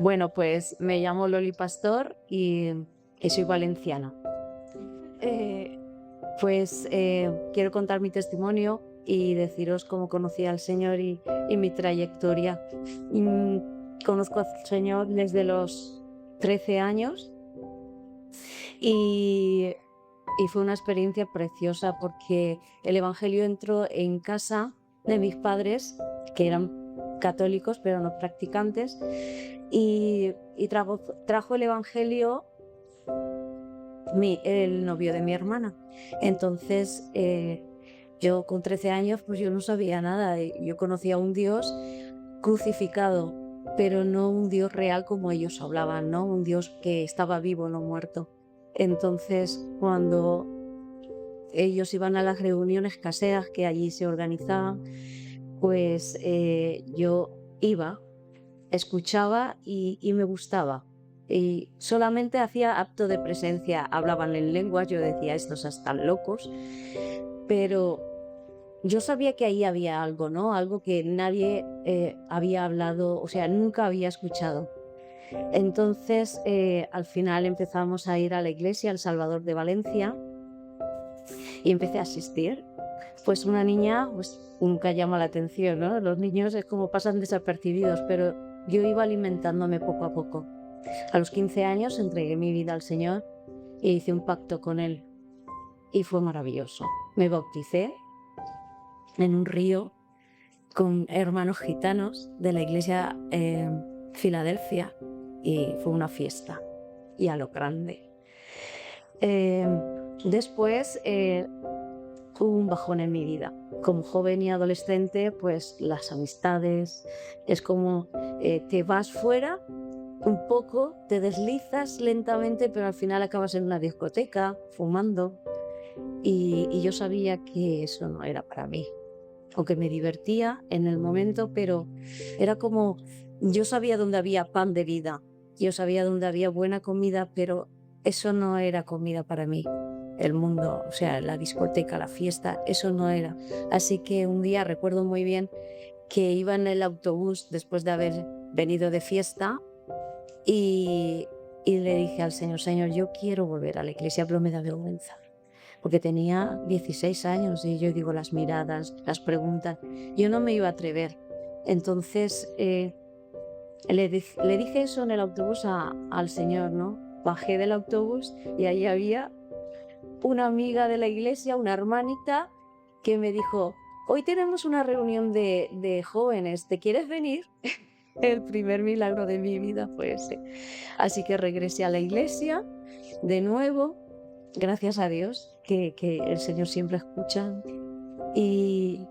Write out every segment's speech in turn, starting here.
Bueno, pues me llamo Loli Pastor y soy valenciana. Eh, Quiero contar mi testimonio y deciros cómo conocí al Señor y mi trayectoria. Conozco al Señor desde los 13 años y, y fue una experiencia preciosa porque el Evangelio entró en casa de mis padres, que eran católicos pero no practicantes, y trajo el Evangelio el novio de mi hermana. Entonces, yo con 13 años, pues yo no sabía nada. Yo conocía a un Dios crucificado, pero no un Dios real como ellos hablaban, ¿no? Un Dios que estaba vivo, no muerto. Entonces, cuando ellos iban a las reuniones caseras que allí se organizaban, pues yo iba, escuchaba y me gustaba. Y solamente hacía acto de presencia, hablaban en lenguas, yo decía, estos están locos, pero yo sabía que ahí había algo, ¿no? Algo que nadie había hablado, o sea, nunca había escuchado. Entonces, al final empezamos a ir a la iglesia, al Salvador de Valencia, y empecé a asistir. Pues una niña, pues nunca llama la atención, ¿no? Los niños es como pasan desapercibidos, pero yo iba alimentándome poco a poco. A los 15 años entregué mi vida al Señor e hice un pacto con Él y fue maravilloso. Me bauticé en un río con hermanos gitanos de la iglesia Filadelfia y fue una fiesta y a lo grande. Después hubo un bajón en mi vida. Como joven y adolescente, pues las amistades, es como te vas fuera un poco, te deslizas lentamente, pero al final acabas en una discoteca fumando y yo sabía que eso no era para mí. Aunque me divertía en el momento, pero era como, yo sabía dónde había pan de vida, yo sabía dónde había buena comida, pero eso no era comida para mí. El mundo, o sea, la discoteca, la fiesta, eso no era. Así que un día recuerdo muy bien que iba en el autobús después de haber venido de fiesta y, y le dije al Señor, Señor, yo quiero volver a la iglesia, pero me da vergüenza. Porque tenía 16 años y yo digo, las miradas, las preguntas, yo no me iba a atrever. Entonces le dije eso en el autobús al Señor, ¿no? Bajé del autobús y ahí había una amiga de la iglesia, una hermanita, que me dijo, hoy tenemos una reunión de jóvenes, ¿te quieres venir? El primer milagro de mi vida fue ese. Así que regresé a la iglesia de nuevo, gracias a Dios, que el Señor siempre escucha, y,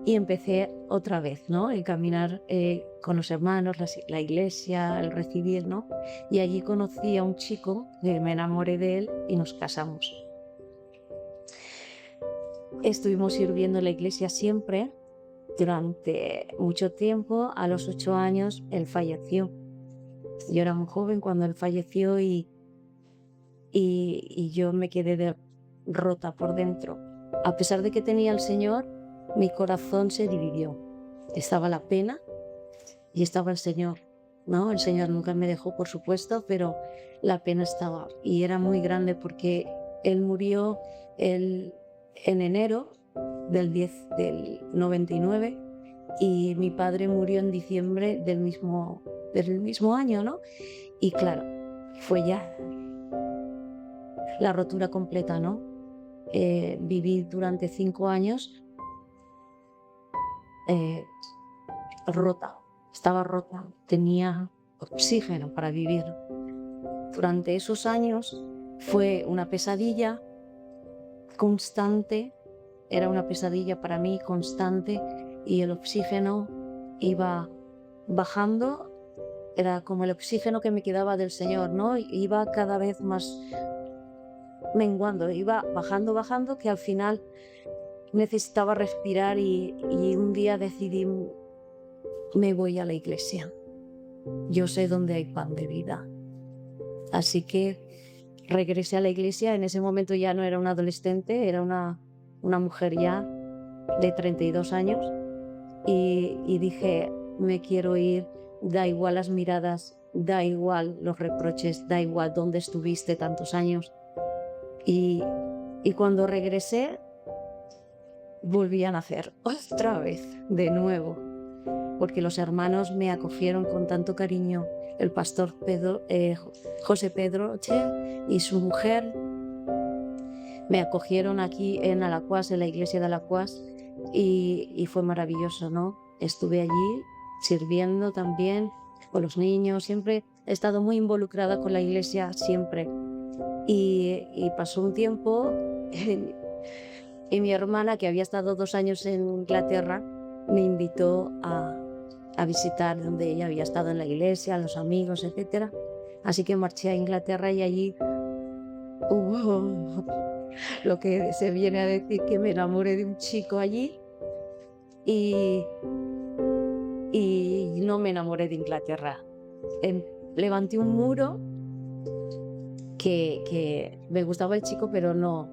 y empecé otra vez, ¿no? El caminar con los hermanos, la iglesia, el recibir, ¿no? Y allí conocí a un chico, que me enamoré de él y nos casamos. Estuvimos sirviendo en la iglesia siempre, durante mucho tiempo. A los 8 años él falleció. Yo era muy joven cuando él falleció y yo me quedé rota por dentro. A pesar de que tenía al Señor, mi corazón se dividió. Estaba la pena y estaba el Señor, ¿no? El Señor nunca me dejó, por supuesto, pero la pena estaba y era muy grande porque él murió en enero del 99 y mi padre murió en diciembre del mismo año, ¿no? Y claro, fue ya la rotura completa, ¿no? Viví durante 5 años rota, estaba rota, tenía oxígeno para vivir. Durante esos años fue una pesadilla constante, era una pesadilla para mí constante y el oxígeno iba bajando, era como el oxígeno que me quedaba del Señor, ¿no? Iba cada vez más menguando, iba bajando, que al final necesitaba respirar y un día decidí, me voy a la iglesia. Yo sé dónde hay pan de vida. Así que regresé a la iglesia. En ese momento ya no era una adolescente, era una mujer ya de 32 años y dije, me quiero ir, da igual las miradas, da igual los reproches, da igual dónde estuviste tantos años. Y, y cuando regresé, volví a nacer otra vez, de nuevo, porque los hermanos me acogieron con tanto cariño. El pastor José Pedroche y su mujer me acogieron aquí en Alacuás, en la iglesia de Alacuás, y fue maravilloso, ¿no? Estuve allí sirviendo también con los niños, siempre he estado muy involucrada con la iglesia, siempre. Y pasó un tiempo y mi hermana, que había estado 2 años en Inglaterra, me invitó a visitar donde ella había estado en la iglesia, los amigos, etc. Así que marché a Inglaterra y allí hubo lo que se viene a decir que me enamoré de un chico allí y, y no me enamoré de Inglaterra. Levanté un muro que me gustaba el chico, pero no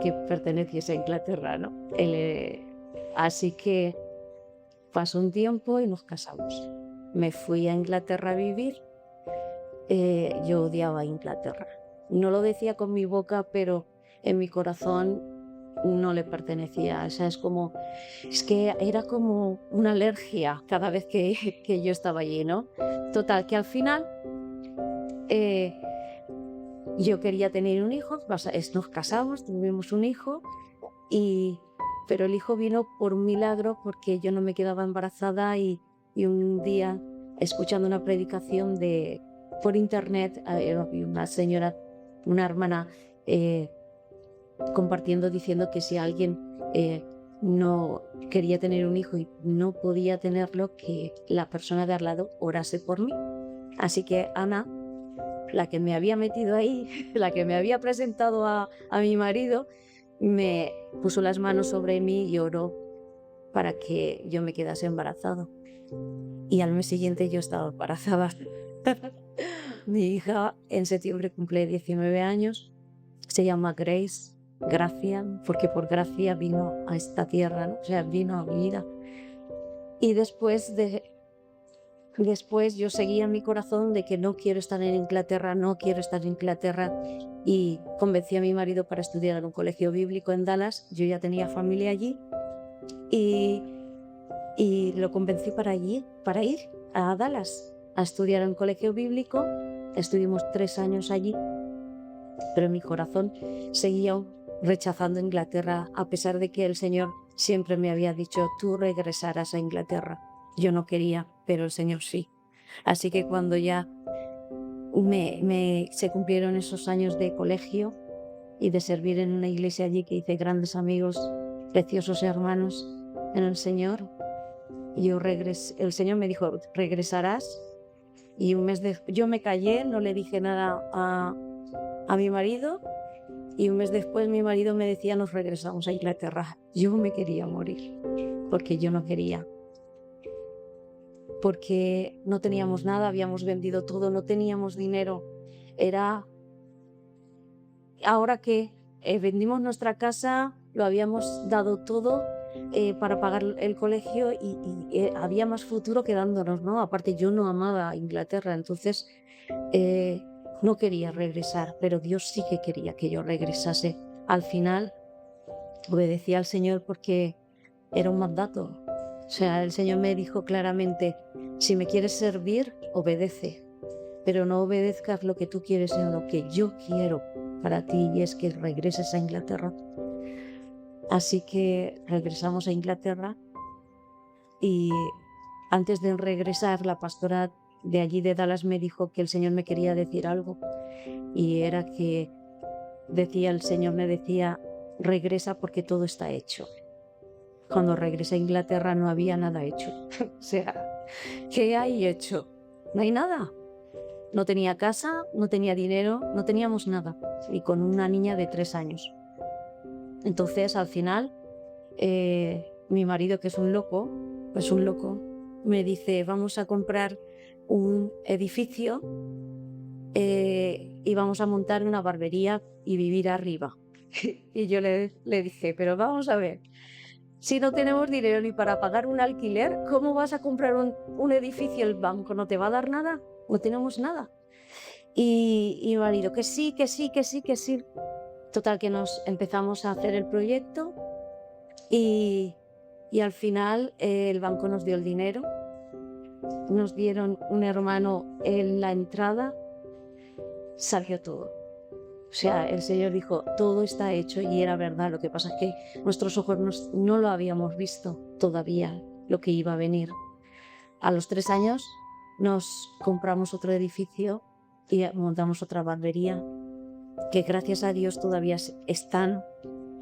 que perteneciese a Inglaterra, ¿no? Así que pasó un tiempo y nos casamos. Me fui a Inglaterra a vivir. Yo odiaba Inglaterra. No lo decía con mi boca, pero en mi corazón no le pertenecía. O sea, es que era como una alergia cada vez que yo estaba allí, ¿no? Total, que al final yo quería tener un hijo, nos casamos, tuvimos un hijo, pero el hijo vino por un milagro porque yo no me quedaba embarazada y un día, escuchando una predicación por internet, vi una señora, una hermana, compartiendo, diciendo que si alguien no quería tener un hijo y no podía tenerlo, que la persona de al lado orase por mí. Así que Ana, la que me había metido ahí, la que me había presentado a mi marido, me puso las manos sobre mí y oró para que yo me quedase embarazada. Y al mes siguiente yo estaba embarazada. Mi hija en septiembre cumple 19 años, se llama Grace, Gracia, porque por gracia vino a esta tierra, ¿no? O sea, vino a mi vida. Y después yo seguía en mi corazón de que no quiero estar en Inglaterra, no quiero estar en Inglaterra, y convencí a mi marido para estudiar en un colegio bíblico en Dallas. Yo ya tenía familia allí y lo convencí para ir a Dallas a estudiar en un colegio bíblico. Estuvimos 3 años allí, pero mi corazón seguía rechazando Inglaterra, a pesar de que el Señor siempre me había dicho: tú regresarás a Inglaterra. Yo no quería, pero el Señor sí. Así que cuando ya se cumplieron esos años de colegio y de servir en una iglesia allí, que hice grandes amigos, preciosos hermanos en el Señor, el Señor me dijo: regresarás. Y yo me callé, no le dije nada a mi marido, y un mes después mi marido me decía: nos regresamos a Inglaterra. Yo me quería morir, porque yo no quería, porque no teníamos nada, habíamos vendido todo, no teníamos dinero. Ahora que vendimos nuestra casa, lo habíamos dado todo para pagar el colegio y había más futuro quedándonos, ¿no? Aparte, yo no amaba Inglaterra, entonces no quería regresar, pero Dios sí que quería que yo regresase. Al final obedecí al Señor porque era un mandato. O sea, el Señor me dijo claramente: si me quieres servir, obedece, pero no obedezcas lo que tú quieres, sino lo que yo quiero para ti, y es que regreses a Inglaterra. Así que regresamos a Inglaterra, y antes de regresar, la pastora de allí de Dallas me dijo que el Señor me quería decir algo, y era que el Señor me decía: regresa porque todo está hecho. Cuando regresé a Inglaterra no había nada hecho. O sea, ¿qué hay hecho? No hay nada. No tenía casa, no tenía dinero, no teníamos nada. Y con una niña de 3 años. Entonces, al final, mi marido, que es un loco, me dice: vamos a comprar un edificio y vamos a montar una barbería y vivir arriba. Y yo le dije: pero vamos a ver, si no tenemos dinero ni para pagar un alquiler, ¿cómo vas a comprar un edificio? ¿El banco no te va a dar nada? no tenemos nada. Y mi marido, que sí, que sí, que sí, que sí. Total, que nos empezamos a hacer el proyecto y, y al final el banco nos dio el dinero, nos dieron un hermano en la entrada, salió todo. O sea, el Señor dijo, todo está hecho y era verdad. Lo que pasa es que nuestros ojos no lo habíamos visto todavía, lo que iba a venir. A los 3 años nos compramos otro edificio y montamos otra barbería, que gracias a Dios todavía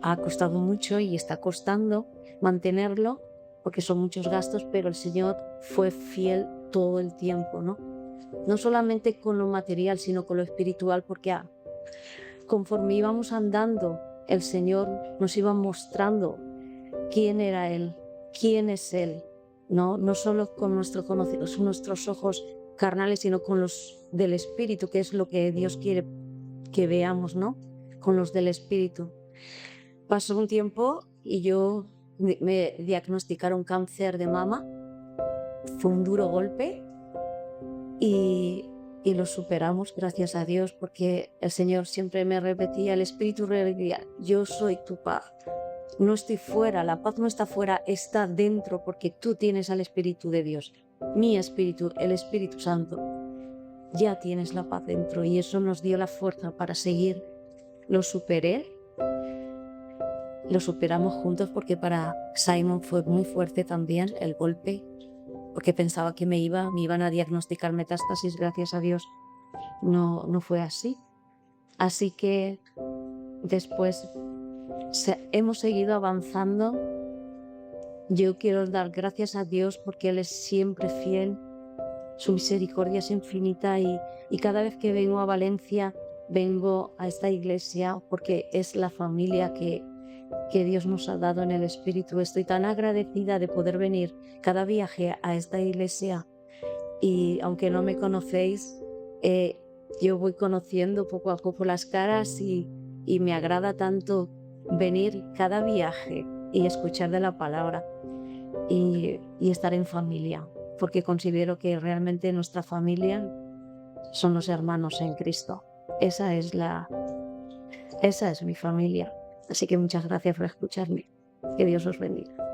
ha costado mucho y está costando mantenerlo, porque son muchos gastos, pero el Señor fue fiel todo el tiempo, ¿no? No solamente con lo material, sino con lo espiritual, porque conforme íbamos andando, el Señor nos iba mostrando quién era Él, quién es Él, no solo con nuestros ojos carnales, sino con los del Espíritu, que es lo que Dios quiere que veamos, ¿no? Con los del Espíritu. Pasó un tiempo y me diagnosticaron cáncer de mama. Fue un duro golpe y lo superamos, gracias a Dios, porque el Señor siempre me repetía, el Espíritu repetía, yo soy tu paz. No estoy fuera, la paz no está fuera, está dentro, porque tú tienes al Espíritu de Dios. Mi Espíritu, el Espíritu Santo. Ya tienes la paz dentro y eso nos dio la fuerza para seguir. Lo superé, lo superamos juntos, porque para Simon fue muy fuerte también el golpe, porque pensaba que me iban a diagnosticar metástasis. Gracias a Dios no fue así. Así que después hemos seguido avanzando. Yo quiero dar gracias a Dios porque Él es siempre fiel, su misericordia es infinita y cada vez que vengo a Valencia, vengo a esta iglesia porque es la familia que Dios nos ha dado en el Espíritu. Estoy tan agradecida de poder venir cada viaje a esta iglesia y aunque no me conocéis, yo voy conociendo poco a poco las caras y me agrada tanto venir cada viaje y escuchar de la palabra y estar en familia, porque considero que realmente nuestra familia son los hermanos en Cristo. Esa es mi familia. Así que muchas gracias por escucharme. Que Dios os bendiga.